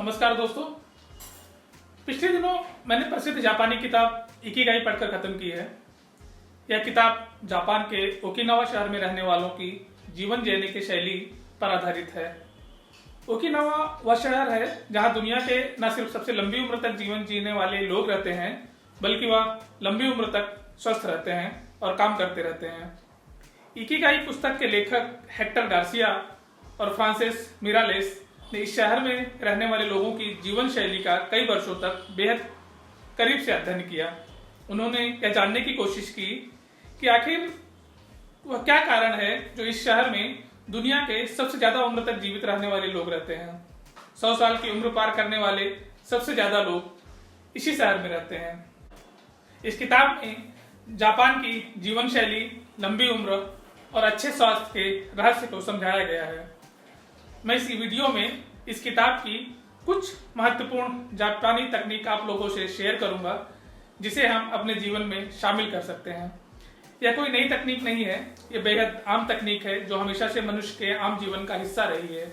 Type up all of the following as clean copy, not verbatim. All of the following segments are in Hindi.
नमस्कार दोस्तों। पिछले दिनों मैंने प्रसिद्ध जापानी किताब इकिगाई पढ़कर खत्म की है। यह किताब जापान के ओकिनावा शहर में रहने वालों की जीवन जीने की शैली पर आधारित है। ओकिनावा वह शहर है जहां दुनिया के न सिर्फ सबसे लंबी उम्र तक जीवन जीने वाले लोग रहते हैं, बल्कि वह लंबी उम्र तक स्वस्थ रहते हैं और काम करते रहते हैं। इकिगाई पुस्तक के लेखक हेक्टर गार्सिया और फ्रांसिस मिरालेस ने इस शहर में रहने वाले लोगों की जीवन शैली का कई वर्षों तक बेहद करीब से अध्ययन किया। उन्होंने यह जानने की कोशिश की कि आखिर वह क्या कारण है जो इस शहर में दुनिया के सबसे ज्यादा उम्र तक जीवित रहने वाले लोग रहते हैं। 100 साल की उम्र पार करने वाले सबसे ज्यादा लोग इसी शहर में रहते हैं। इस किताब में जापान की जीवन शैली, लंबी उम्र और अच्छे स्वास्थ्य के रहस्य को समझाया गया है। मैं इस वीडियो में इस किताब की कुछ महत्वपूर्ण जापानी तकनीक आप लोगों से शेयर करूंगा, जिसे हम अपने जीवन में शामिल कर सकते हैं। यह कोई नई तकनीक नहीं है, यह बेहद आम तकनीक है जो हमेशा से मनुष्य के आम जीवन का हिस्सा रही है,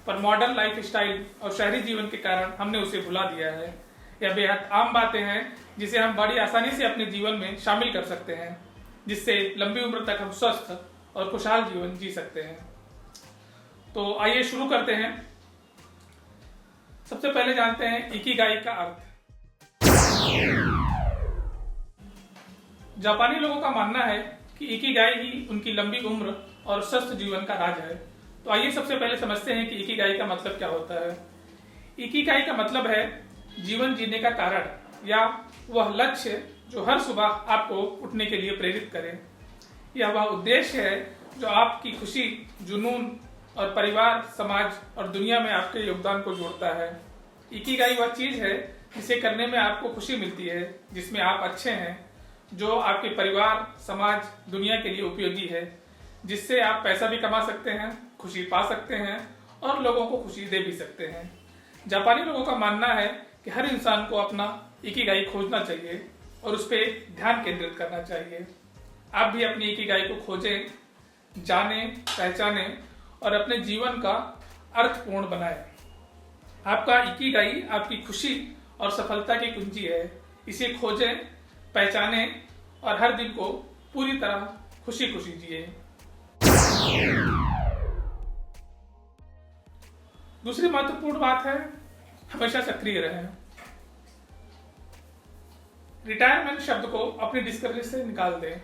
पर मॉडर्न लाइफ स्टाइल और शहरी जीवन के कारण हमने उसे भुला दिया है। यह बेहद आम बातें हैं जिसे हम बड़ी आसानी से अपने जीवन में शामिल कर सकते हैं, जिससे लंबी उम्र तक हम स्वस्थ और खुशहाल जीवन जी सकते हैं। तो आइए शुरू करते हैं। सबसे पहले जानते हैं इकिगाई का अर्थ। जापानी लोगों का मानना है कि इकिगाई ही उनकी लंबी उम्र और स्वस्थ जीवन का राज है। तो आइए सबसे पहले समझते हैं कि इकिगाई का मतलब क्या होता है। इकिगाई का मतलब है जीवन जीने का कारण या वह लक्ष्य जो हर सुबह आपको उठने के लिए प्रेरित करे। यह वह उद्देश्य है जो आपकी खुशी, जुनून और परिवार, समाज और दुनिया में आपके योगदान को जोड़ता है। इकिगाई वह चीज है जिसे करने में आपको खुशी मिलती है, जिसमें आप अच्छे हैं, जो आपके परिवार, समाज, दुनिया के लिए उपयोगी है, जिससे आप पैसा भी कमा सकते हैं, खुशी पा सकते हैं और लोगों को खुशी दे भी सकते हैं। जापानी लोगों का मानना है कि हर इंसान को अपना इकिगाई खोजना चाहिए और उस पर ध्यान केंद्रित करना चाहिए। आप भी अपनी इकिगाई को खोजें, जाने, पहचाने और अपने जीवन का अर्थपूर्ण बनाएं। आपका इकिगाई आपकी खुशी और सफलता की कुंजी है। इसे खोजें, पहचानें और हर दिन को पूरी तरह खुशी खुशी जिए। दूसरी महत्वपूर्ण बात है हमेशा सक्रिय रहें। रिटायरमेंट शब्द को अपनी डिक्शनरी से निकाल दें।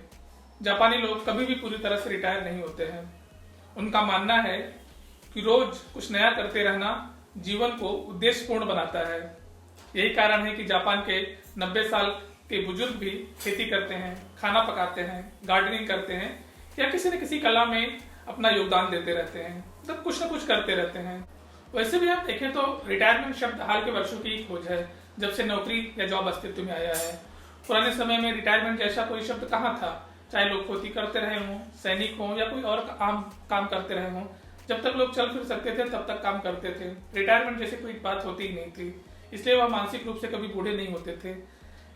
जापानी लोग कभी भी पूरी तरह से रिटायर नहीं होते हैं। उनका मानना है कि रोज कुछ नया करते रहना जीवन को उद्देश्यपूर्ण बनाता है। यही कारण है कि जापान के 90 साल के बुजुर्ग भी खेती करते हैं, खाना पकाते हैं, गार्डनिंग करते हैं या किसी न किसी कला में अपना योगदान देते रहते हैं, मतलब कुछ न कुछ करते रहते हैं। वैसे भी आप देखें तो रिटायरमेंट शब्द हाल के वर्षों की खोज है, जब से नौकरी या जॉब अस्तित्व में आया है। पुराने समय में रिटायरमेंट जैसा कोई शब्द कहाँ था। चाहे लोग खेती करते रहे हों, सैनिक हों या कोई और आम काम करते रहे हों, जब तक लोग चल फिर सकते थे तब तक काम करते थे। रिटायरमेंट जैसी कोई बात होती ही नहीं थी, इसलिए वह मानसिक रूप से कभी बूढ़े नहीं होते थे।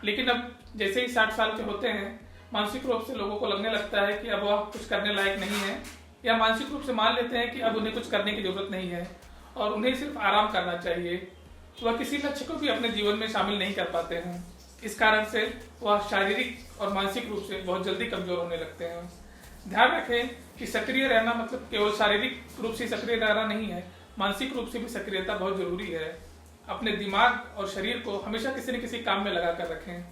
लेकिन अब जैसे ही 60 साल के होते हैं, मानसिक रूप से लोगों को लगने लगता है कि अब वह कुछ करने लायक नहीं है, या मानसिक रूप से मान लेते हैं कि अब उन्हें कुछ करने की जरूरत नहीं है और उन्हें सिर्फ आराम करना चाहिए। वह किसी लक्ष्य को भी अपने जीवन में शामिल नहीं कर पाते हैं। इस कारण से वह शारीरिक और मानसिक रूप से बहुत जल्दी कमजोर होने लगते हैं। ध्यान रखें कि सक्रिय रहना मतलब केवल शारीरिक रूप से सक्रिय रहना नहीं है, मानसिक रूप से भी सक्रियता बहुत जरूरी है। अपने दिमाग और शरीर को हमेशा किसी न किसी काम में लगा कर रखें।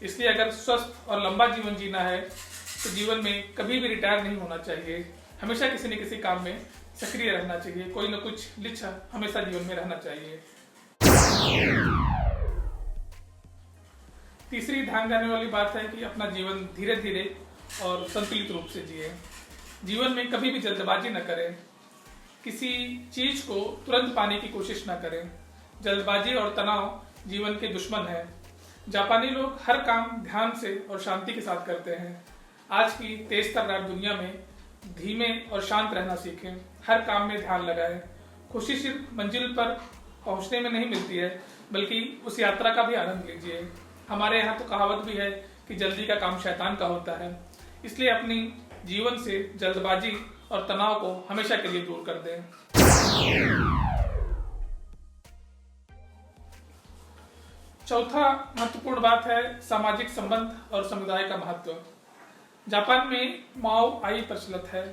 इसलिए अगर स्वस्थ और लंबा जीवन जीना है तो जीवन में कभी भी रिटायर नहीं होना चाहिए। हमेशा किसी न किसी काम में सक्रिय रहना चाहिए, कोई न कुछ लक्ष्य हमेशा जीवन में रहना चाहिए। तीसरी ध्यान देने वाली बात है कि अपना जीवन धीरे धीरे और संतुलित रूप से जिए। जीवन में कभी भी जल्दबाजी न करें, किसी चीज को तुरंत पाने की कोशिश न करें। जल्दबाजी और तनाव जीवन के दुश्मन है। जापानी लोग हर काम ध्यान से और शांति के साथ करते हैं। आज की तेज तर्रार दुनिया में धीमे और शांत रहना सीखें। हर काम में ध्यान लगाएं। खुशी सिर्फ मंजिल पर पहुंचने में नहीं मिलती है, बल्कि उस यात्रा का भी आनंद लीजिए। हमारे यहाँ तो कहावत भी है कि जल्दी का काम शैतान का होता है। इसलिए अपनी जीवन से जल्दबाजी और तनाव को हमेशा के लिए दूर कर दें। चौथा महत्वपूर्ण बात है सामाजिक संबंध और समुदाय का महत्व। जापान में माओ आई प्रचलित है।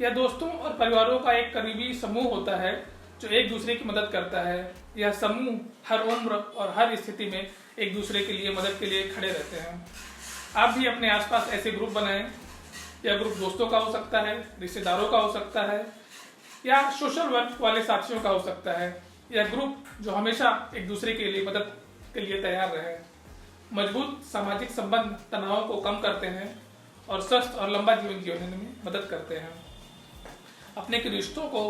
यह दोस्तों और परिवारों का एक करीबी समूह होता है जो एक दूसरे की मदद करता है। यह समूह हर उम्र और हर स्थिति में एक दूसरे के लिए मदद के लिए खड़े रहते हैं। आप भी अपने आसपास ऐसे ग्रुप बनाएं। यह ग्रुप दोस्तों का हो सकता है, रिश्तेदारों का हो सकता है या सोशल वर्क वाले साथियों का हो सकता है। यह ग्रुप जो हमेशा एक दूसरे के लिए मदद के लिए तैयार रहे। मजबूत सामाजिक संबंध तनाव को कम करते हैं और स्वस्थ और लंबा जीवन जीने में मदद करते हैं। अपने के रिश्तों को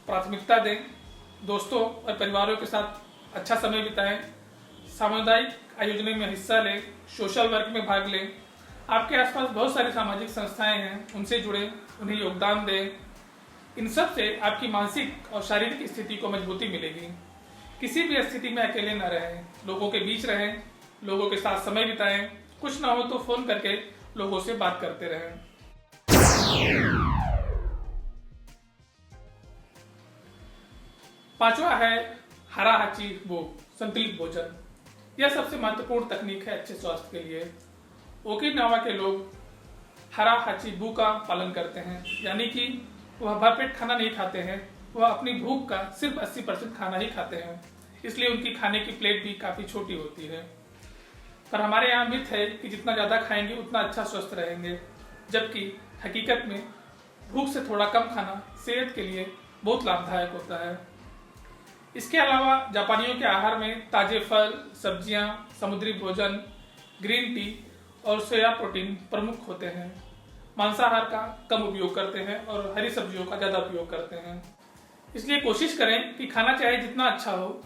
प्राथमिकता दें, दोस्तों और परिवारों के साथ अच्छा समय बिताएं, सामुदायिक आयोजनों में हिस्सा लें, सोशल वर्क में भाग लें। आपके आसपास बहुत सारी सामाजिक संस्थाएं हैं, उनसे जुड़े, उन्हें योगदान दें। इन सब से आपकी मानसिक और शारीरिक स्थिति को मजबूती मिलेगी। किसी भी स्थिति में अकेले न रहें, लोगों के बीच रहें, लोगों के साथ समय बिताएं। कुछ ना हो तो फोन करके लोगों से बात करते रहें। पांचवा है हरा हाची बो, संतुलित भोजन। यह सबसे महत्वपूर्ण तकनीक है अच्छे स्वास्थ्य के लिए। ओकिनावा के लोग हरा हाची बू का पालन करते हैं, यानी कि वह भरपेट खाना नहीं खाते हैं, वह अपनी भूख का सिर्फ 80% खाना ही खाते हैं। इसलिए उनकी खाने की प्लेट भी काफी छोटी होती है। पर हमारे यहाँ मिथ है कि जितना ज्यादा खाएंगे उतना अच्छा स्वस्थ रहेंगे, जबकि हकीकत में भूख से थोड़ा कम खाना सेहत के लिए बहुत लाभदायक होता है। इसके अलावा जापानियों के आहार में ताजे फल, सब्जियां, समुद्री भोजन, ग्रीन टी और सोया प्रोटीन प्रमुख होते हैं। मांसाहार का कम उपयोग करते हैं और हरी सब्जियों का ज्यादा उपयोग करते हैं। इसलिए कोशिश करें कि खाना चाहे जितना अच्छा हो,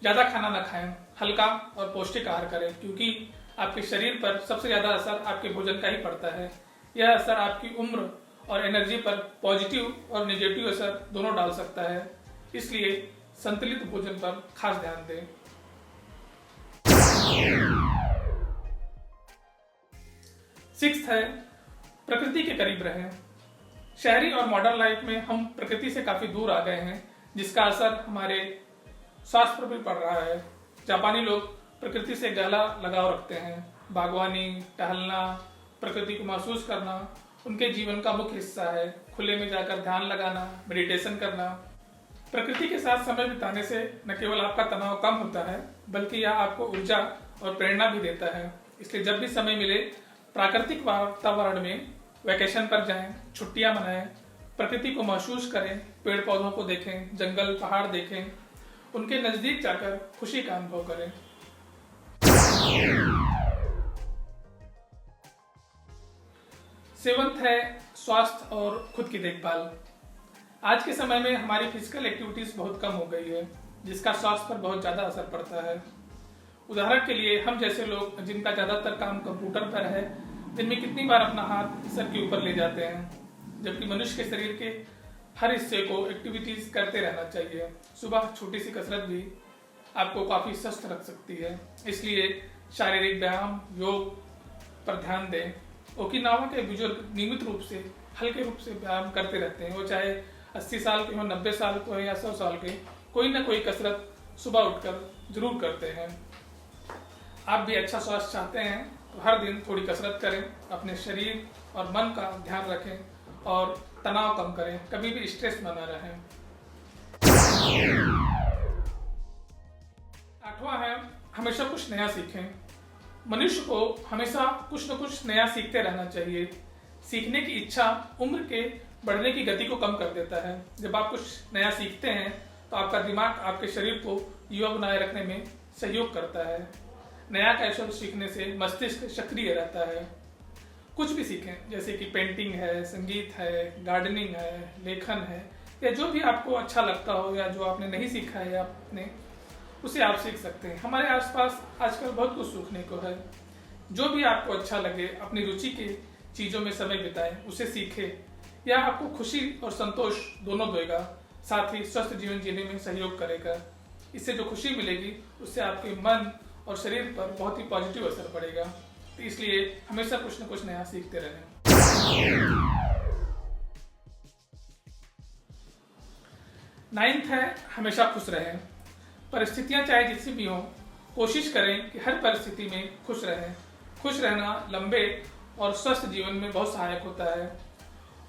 ज्यादा खाना न खाएं, हल्का और पौष्टिक आहार करें, क्योंकि आपके शरीर पर सबसे ज्यादा असर आपके भोजन का ही पड़ता है। यह असर आपकी उम्र और एनर्जी पर पॉजिटिव और नेगेटिव असर दोनों डाल सकता है। इसलिए संतुलित भोजन पर खास ध्यान दें। सिक्स्थ है प्रकृति के करीब रहें। शहरी और मॉडर्न लाइफ में हम प्रकृति से काफी दूर आ गए हैं, जिसका असर हमारे स्वास्थ्य पर भी पड़ रहा है। जापानी लोग प्रकृति से गहरा लगाव रखते हैं। बागवानी, टहलना, प्रकृति को महसूस करना उनके जीवन का मुख्य हिस्सा है। खुले में जाकर ध्यान लगाना, मेडिटेशन करना। प्रकृति के साथ समय बिताने से न केवल आपका तनाव कम होता है, बल्कि यह आपको ऊर्जा और प्रेरणा भी देता है। इसलिए जब भी समय मिले प्राकृतिक वातावरण में वैकेशन पर जाएं, छुट्टियां मनाएं, प्रकृति को महसूस करें, पेड़ पौधों को देखें, जंगल पहाड़ देखें, उनके नजदीक जाकर खुशी का अनुभव करें। सेवंथ है स्वास्थ्य और खुद की देखभाल। आज के समय में हमारी फिजिकल एक्टिविटीज बहुत कम हो गई है, जिसका स्वास्थ्य पर बहुत ज्यादा असर पड़ता है। उदाहरण के लिए हम जैसे लोग जिनका ज्यादातर काम कंप्यूटर पर है, दिन में कितनी बार अपना हाथ सर के ऊपर ले जाते हैं, जबकि मनुष्य के शरीर के हर हिस्से को एक्टिविटीज करते रहना चाहिए। सुबह छोटी सी कसरत भी आपको काफी स्वस्थ रख सकती है। इसलिए शारीरिक व्यायाम, योग पर ध्यान दें। ओकिनावा के बुजुर्ग नियमित रूप से हल्के रूप से व्यायाम करते रहते हैं। वो चाहे 80 साल के हो, 90 साल के हो या 100 साल के, कोई ना कोई कसरत सुबह उठकर जरूर करते हैं। आप भी अच्छा स्वास्थ्य चाहते हैं तो हर दिन थोड़ी कसरत करें, अपने शरीर और मन का ध्यान रखें और तनाव कम करें, कभी भी स्ट्रेस में न रहें। 8वां है हमेशा कुछ नया सीखें। मनुष्य को हमेशा कुछ न कुछ नया सीखते रहना चाहिए। सीखने की इच्छा उम्र के बढ़ने की गति को कम कर देता है। जब आप कुछ नया सीखते हैं तो आपका दिमाग आपके शरीर को युवा बनाए रखने में सहयोग करता है। नया कौशल सीखने से मस्तिष्क सक्रिय रहता है। कुछ भी सीखें, जैसे कि पेंटिंग है, संगीत है, गार्डनिंग है, लेखन है, या जो भी आपको अच्छा लगता हो या जो आपने नहीं सीखा है आपने, उसे आप सीख सकते हैं। हमारे आसपास आजकल बहुत कुछ सीखने को है। जो भी आपको अच्छा लगे, अपनी रुचि की चीजों में समय बिताएं, उसे सीखें। यह आपको खुशी और संतोष दोनों देगा, साथ ही स्वस्थ जीवन जीने में सहयोग करेगा। इससे जो खुशी मिलेगी उससे आपके मन और शरीर पर बहुत ही पॉजिटिव असर पड़ेगा। तो इसलिए हमेशा कुछ न कुछ नया सीखते रहें। 9th है हमेशा खुश रहें। परिस्थितियां चाहे जितनी भी हों, कोशिश करें कि हर परिस्थिति में खुश रहें। खुश रहना लंबे और स्वस्थ जीवन में बहुत सहायक होता है।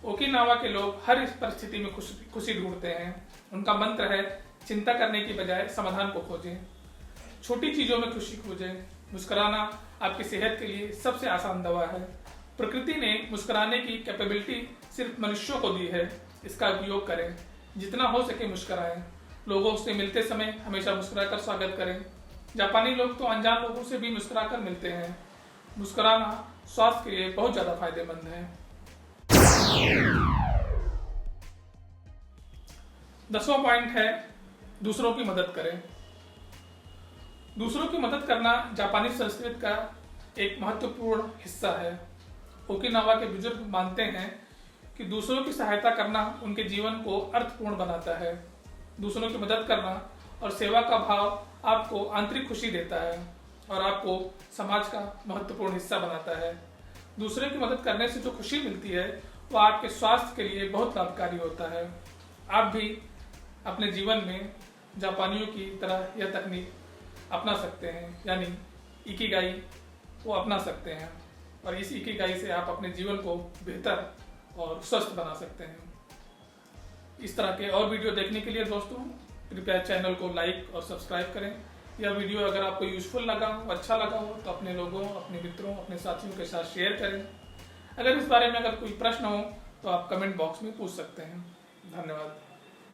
ओकिनावा के लोग हर परिस्थिति में खुशी ढूंढते हैं। उनका मंत्र है, चिंता करने की बजाय समाधान को खोजें। छोटी चीजों में खुशी खोजें। मुस्कुराना आपकी सेहत के लिए सबसे आसान दवा है। प्रकृति ने मुस्कुराने की कैपेबिलिटी सिर्फ मनुष्यों को दी है। इसका उपयोग करें। जितना हो सके मुस्कुराएं। लोगों से मिलते समय हमेशा मुस्कुराकर स्वागत करें। जापानी लोग तो अनजान लोगों से भी मुस्कुराकर मिलते हैं। मुस्कुराना स्वास्थ्य के लिए बहुत ज्यादा फायदेमंद है। 10वां पॉइंट है, दूसरों की मदद करें। दूसरों की मदद करना जापानी संस्कृति का एक महत्वपूर्ण हिस्सा है। ओकिनावा के बुजुर्ग मानते हैं कि दूसरों की सहायता करना उनके जीवन को अर्थपूर्ण बनाता है। दूसरों की मदद करना और सेवा का भाव आपको आंतरिक खुशी देता है और आपको समाज का महत्वपूर्ण हिस्सा बनाता है। दूसरे की मदद करने से जो खुशी मिलती है वो आपके स्वास्थ्य के लिए बहुत लाभकारी होता है। आप भी अपने जीवन में जापानियों की तरह यह तकनीक अपना सकते हैं, यानी इकिगाई को अपना सकते हैं और इस इकिगाई से आप अपने जीवन को बेहतर और स्वस्थ बना सकते हैं। इस तरह के और वीडियो देखने के लिए दोस्तों कृपया चैनल को लाइक और सब्सक्राइब करें। यह वीडियो अगर आपको यूजफुल लगा हो, अच्छा लगा हो तो अपने लोगों, अपने मित्रों, अपने साथियों के साथ शेयर करें। अगर इस बारे में अगर कोई प्रश्न हो तो आप कमेंट बॉक्स में पूछ सकते हैं। धन्यवाद।